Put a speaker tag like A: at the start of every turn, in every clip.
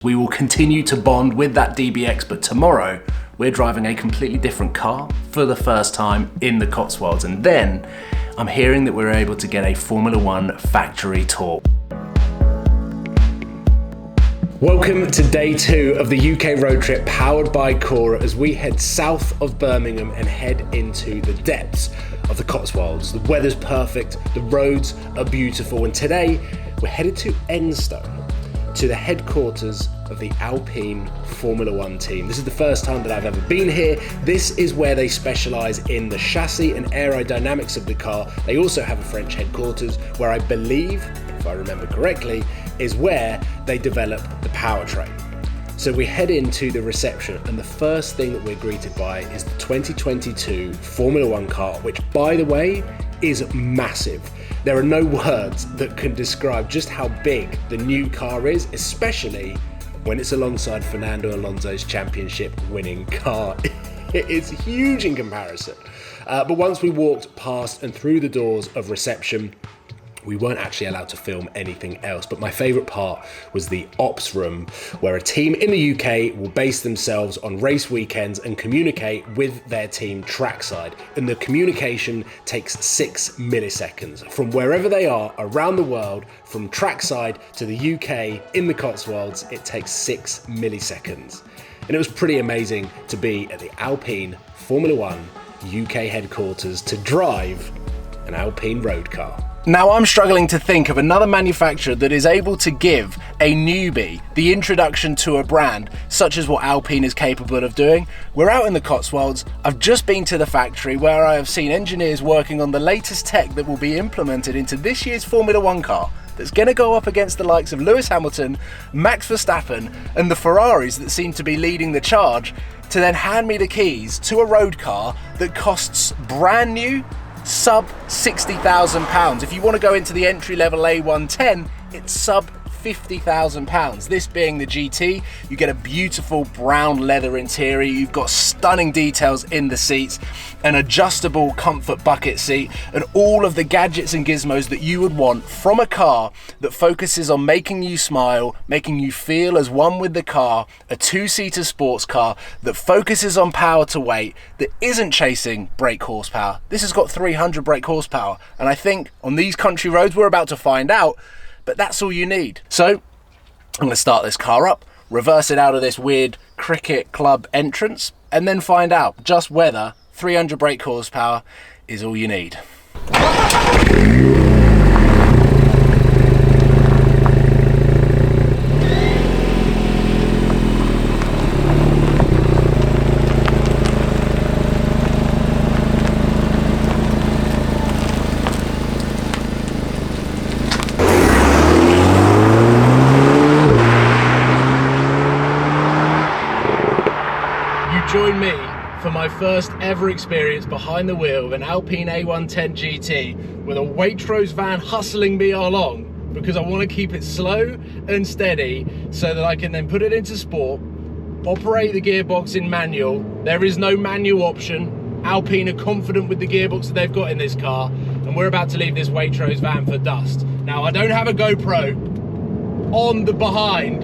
A: We will continue to bond with that DBX, but tomorrow we're driving a completely different car for the first time in the Cotswolds. And then I'm hearing that we're able to get a Formula One factory tour. Welcome to day 2 of the UK road trip powered by Cora as we head south of Birmingham and head into the depths of the Cotswolds. The weather's perfect, the roads are beautiful, and today we're headed to Enstone, to the headquarters of the Alpine Formula One team. This is the first time that I've ever been here. This is where they specialise in the chassis and aerodynamics of the car. They also have a French headquarters where I believe, if I remember correctly, is where they develop the powertrain. So we head into the reception, and the first thing that we're greeted by is the 2022 Formula One car, which, by the way, is massive. There are no words that can describe just how big the new car is, especially when it's alongside Fernando Alonso's championship winning car. It's huge in comparison. But once we walked past and through the doors of reception, we weren't actually allowed to film anything else, but my favourite part was the ops room, where a team in the UK will base themselves on race weekends and communicate with their team trackside. And the communication takes 6 milliseconds. From wherever they are around the world, from trackside to the UK in the Cotswolds, it takes 6 milliseconds. And it was pretty amazing to be at the Alpine Formula One UK headquarters to drive an Alpine road car. Now I'm struggling to think of another manufacturer that is able to give a newbie the introduction to a brand such as what Alpine is capable of doing. We're out in the Cotswolds. I've just been to the factory where I have seen engineers working on the latest tech that will be implemented into this year's Formula One car that's going to go up against the likes of Lewis Hamilton, Max Verstappen and the Ferraris that seem to be leading the charge, to then hand me the keys to a road car that costs brand new sub £60,000. If you want to go into the entry-level A110, it's sub £50,000. This being the GT, you get a beautiful brown leather interior, you've got stunning details in the seats, an adjustable comfort bucket seat, and all of the gadgets and gizmos that you would want from a car that focuses on making you smile, making you feel as one with the car, a 2-seater sports car that focuses on power to weight, that isn't chasing brake horsepower. This has got 300 brake horsepower, and I think on these country roads, we're about to find out, but that's all you need. So I'm going to start this car up, reverse it out of this weird cricket club entrance, and then find out just whether 300 brake horsepower is all you need. Join me for my first ever experience behind the wheel of an Alpine A110 GT with a Waitrose van hustling me along, because I want to keep it slow and steady so that I can then put it into sport, operate the gearbox in manual. There is no manual option. Alpine are confident with the gearbox that they've got in this car, and we're about to leave this Waitrose van for dust. Now, I don't have a GoPro on the behind,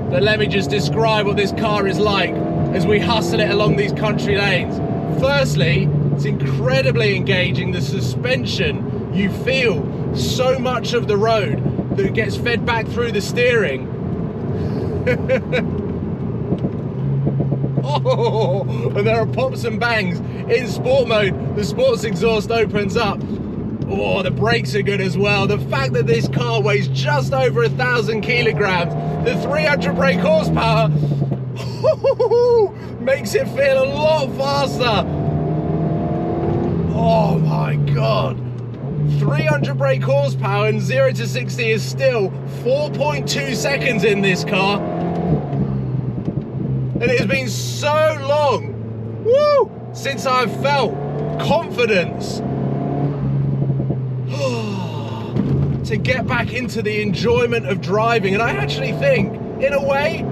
A: but let me just describe what this car is like as we hustle it along these country lanes. Firstly, it's incredibly engaging. The suspension, you feel so much of the road that gets fed back through the steering. Oh, and there are pops and bangs. In sport mode, the sports exhaust opens up. Oh, the brakes are good as well. The fact that this car weighs just over 1,000 kilograms, the 300 brake horsepower, makes it feel a lot faster. Oh my God. 300 brake horsepower and 0 to 60 is still 4.2 seconds in this car. And it has been so long, since I've felt confidence to get back into the enjoyment of driving. And I actually think, in a way,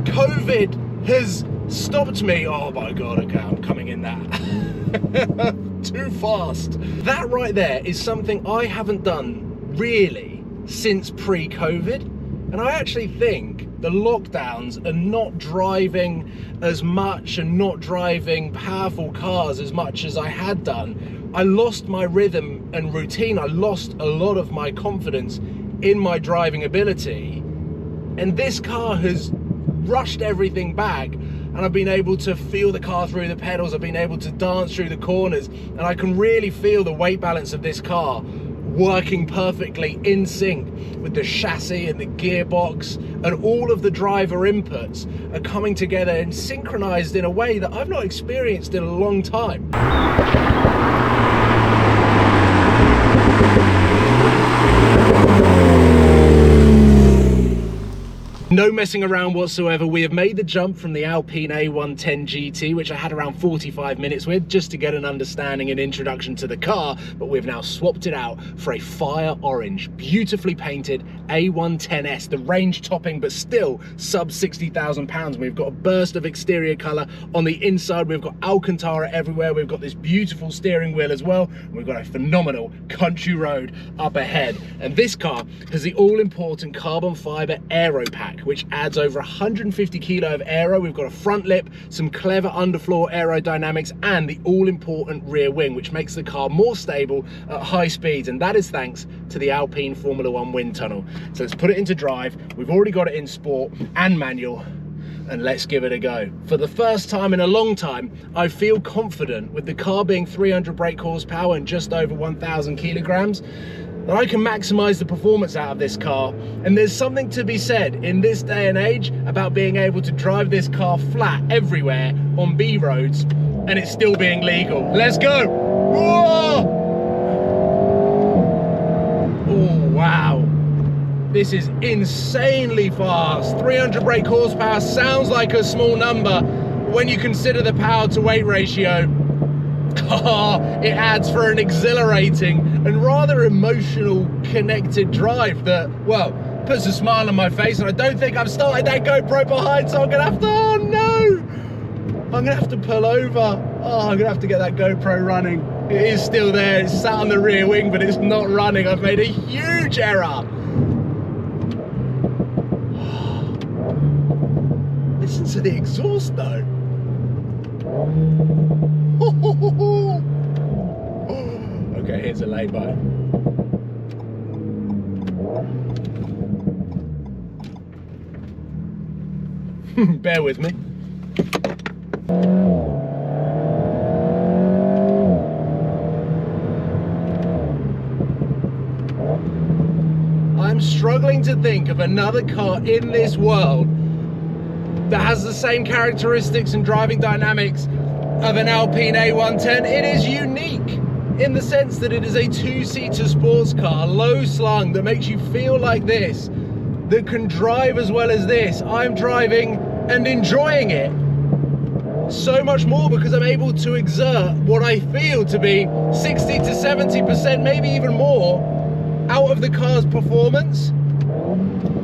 A: COVID has stopped me. Oh my God, okay, I'm coming in that. Too fast. That right there is something I haven't done really since pre-COVID. And I actually think the lockdowns and not driving as much and not driving powerful cars as much as I had done, I lost my rhythm and routine. I lost a lot of my confidence in my driving ability. And this car has rushed everything back, and I've been able to feel the car through the pedals. I've been able to dance through the corners, and I can really feel the weight balance of this car working perfectly in sync with the chassis and the gearbox, and all of the driver inputs are coming together and synchronized in a way that I've not experienced in a long time. No messing around whatsoever. We have made the jump from the Alpine A110 GT, which I had around 45 minutes with, just to get an understanding and introduction to the car, but we've now swapped it out for a fire orange, beautifully painted A110S, the range topping, but still sub £60,000. We've got a burst of exterior color on the inside. We've got Alcantara everywhere. We've got this beautiful steering wheel as well. And we've got a phenomenal country road up ahead. And this car has the all-important carbon fiber aero pack, which adds over 150 kilo of aero. We've got a front lip, some clever underfloor aerodynamics, and the all-important rear wing, which makes the car more stable at high speeds, and that is thanks to the Alpine Formula 1 wind tunnel. So let's put it into drive. We've already got it in sport and manual, and let's give it a go. For the first time in a long time, I feel confident with the car being 300 brake horsepower and just over 1,000 kilograms, that I can maximize the performance out of this car. And there's something to be said in this day and age about being able to drive this car flat everywhere on B roads and it's still being legal. Let's go. Whoa! Oh, wow. This is insanely fast. 300 brake horsepower sounds like a small number. When you consider the power to weight ratio, it adds for an exhilarating and rather emotional connected drive that, well, puts a smile on my face. And I don't think I've started that GoPro behind, so I'm gonna have to, oh no, I'm gonna have to pull over. Oh, I'm gonna have to get that GoPro running. It is still there, it's sat on the rear wing, but it's not running. I've made a huge error. Listen to the exhaust though. Okay, here's a lay-by. Bear with me. I'm struggling to think of another car in this world that has the same characteristics and driving dynamics of an Alpine A110. It is unique in the sense that it is a two-seater sports car, low slung, that makes you feel like this, that can drive as well as this. I'm driving and enjoying it so much more because I'm able to exert what I feel to be 60 to 70%, maybe even more, out of the car's performance.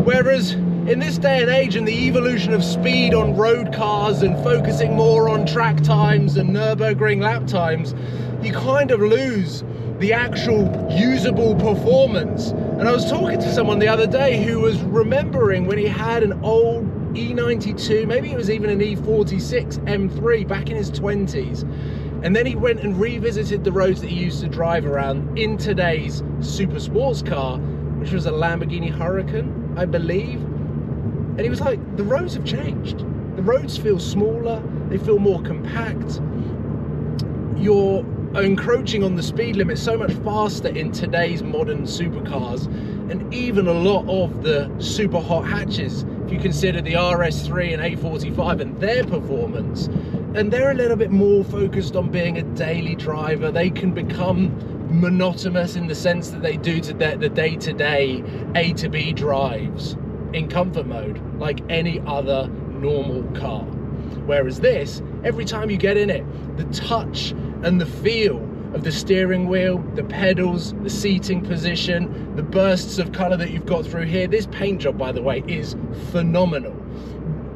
A: Whereas in this day and age, and the evolution of speed on road cars and focusing more on track times and Nürburgring lap times, you kind of lose the actual usable performance. And I was talking to someone the other day who was remembering when he had an old E92, maybe it was even an E46 M3 back in his 20s. And then he went and revisited the roads that he used to drive around in today's super sports car, which was a Lamborghini Huracan, I believe. And he was like, the roads have changed. The roads feel smaller, they feel more compact. You're encroaching on the speed limit so much faster in today's modern supercars, and even a lot of the super hot hatches, if you consider the RS3 and A45 and their performance, and they're a little bit more focused on being a daily driver. They can become monotonous in the sense that they do to the day-to-day A to B drives in comfort mode, like any other normal car. Whereas this, every time you get in it, the touch and the feel of the steering wheel, the pedals, the seating position, the bursts of color that you've got through here. This paint job, by the way, is phenomenal.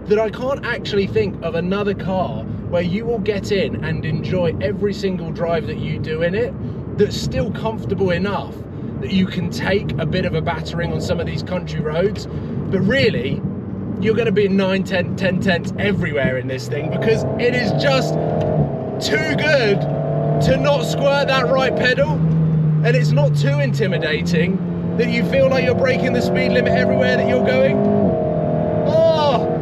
A: That I can't actually think of another car where you will get in and enjoy every single drive that you do in it that's still comfortable enough that you can take a bit of a battering on some of these country roads, but really you're going to be 9, 10 tenths everywhere in this thing, because it is just too good to not squirt that right pedal, and it's not too intimidating that you feel like you're breaking the speed limit everywhere that you're going. Oh!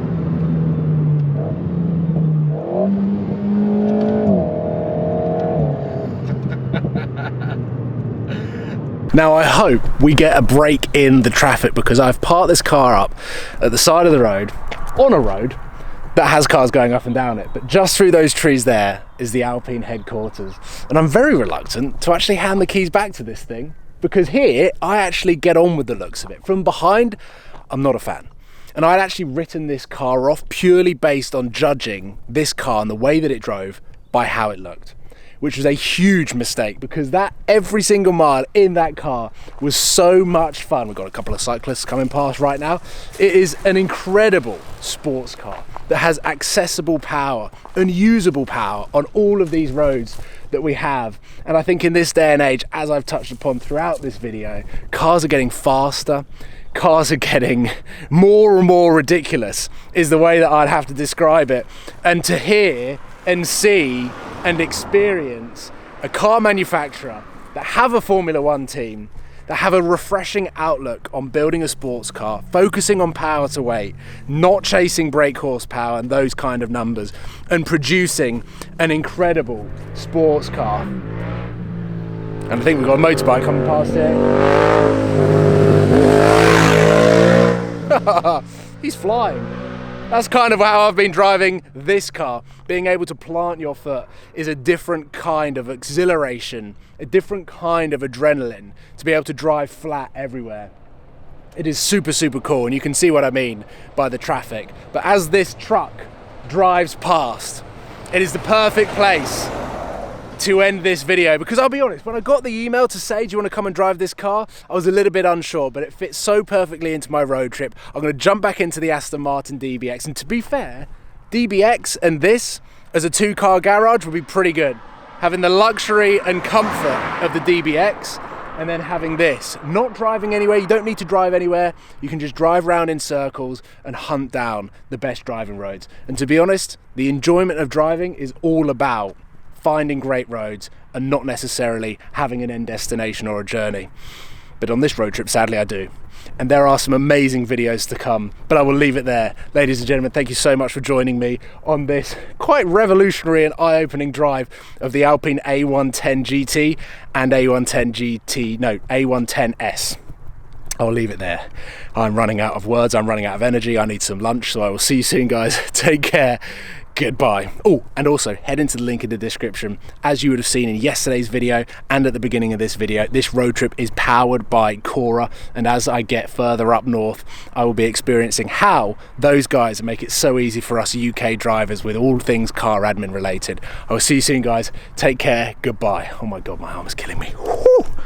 A: Now I hope we get a break in the traffic, because I've parked this car up at the side of the road, on a road that has cars going up and down it, but just through those trees there is the Alpine headquarters, and I'm very reluctant to actually hand the keys back to this thing, because here I actually get on with the looks of it. From behind, I'm not a fan. And I'd actually written this car off purely based on judging this car and the way that it drove by how it looked, which was a huge mistake, because that every single mile in that car was so much fun. We've got a couple of cyclists coming past right now. It is an incredible sports car that has accessible power and usable power on all of these roads that we have. And I think in this day and age, as I've touched upon throughout this video, cars are getting faster, cars are getting more and more ridiculous, is the way that I'd have to describe it. And to hear and see and experience a car manufacturer that have a Formula One team, that have a refreshing outlook on building a sports car, focusing on power to weight, not chasing brake horsepower and those kind of numbers, and producing an incredible sports car. And I think we've got a motorbike coming past here. He's flying. That's kind of how I've been driving this car. Being able to plant your foot is a different kind of exhilaration, a different kind of adrenaline to be able to drive flat everywhere. It is super, super cool, and you can see what I mean by the traffic. But as this truck drives past, it is the perfect place to end this video, because I'll be honest, when I got the email to say, do you want to come and drive this car, I was a little bit unsure, but it fits so perfectly into my road trip. I'm going to jump back into the Aston Martin DBX, and to be fair, DBX and this as a two-car garage would be pretty good. Having the luxury and comfort of the DBX, and then having this, not driving anywhere. You don't need to drive anywhere. You can just drive around in circles and hunt down the best driving roads. And to be honest, the enjoyment of driving is all about finding great roads and not necessarily having an end destination or a journey. But on this road trip, sadly, I do. And there are some amazing videos to come, but I will leave it there. Ladies and gentlemen, thank you so much for joining me on this quite revolutionary and eye-opening drive of the Alpine A110 GT and A110S. I'll leave it there. I'm running out of words, I'm running out of energy, I need some lunch, so I will see you soon, guys. Take care. Goodbye. Oh, and also head into the link in the description. As you would have seen in yesterday's video and at the beginning of this video, this road trip is powered by Cora, and as I get further up north, I will be experiencing how those guys make it so easy for us UK drivers with all things car admin related. I will see you soon, guys. Take care. Goodbye. Oh my god, my arm is killing me.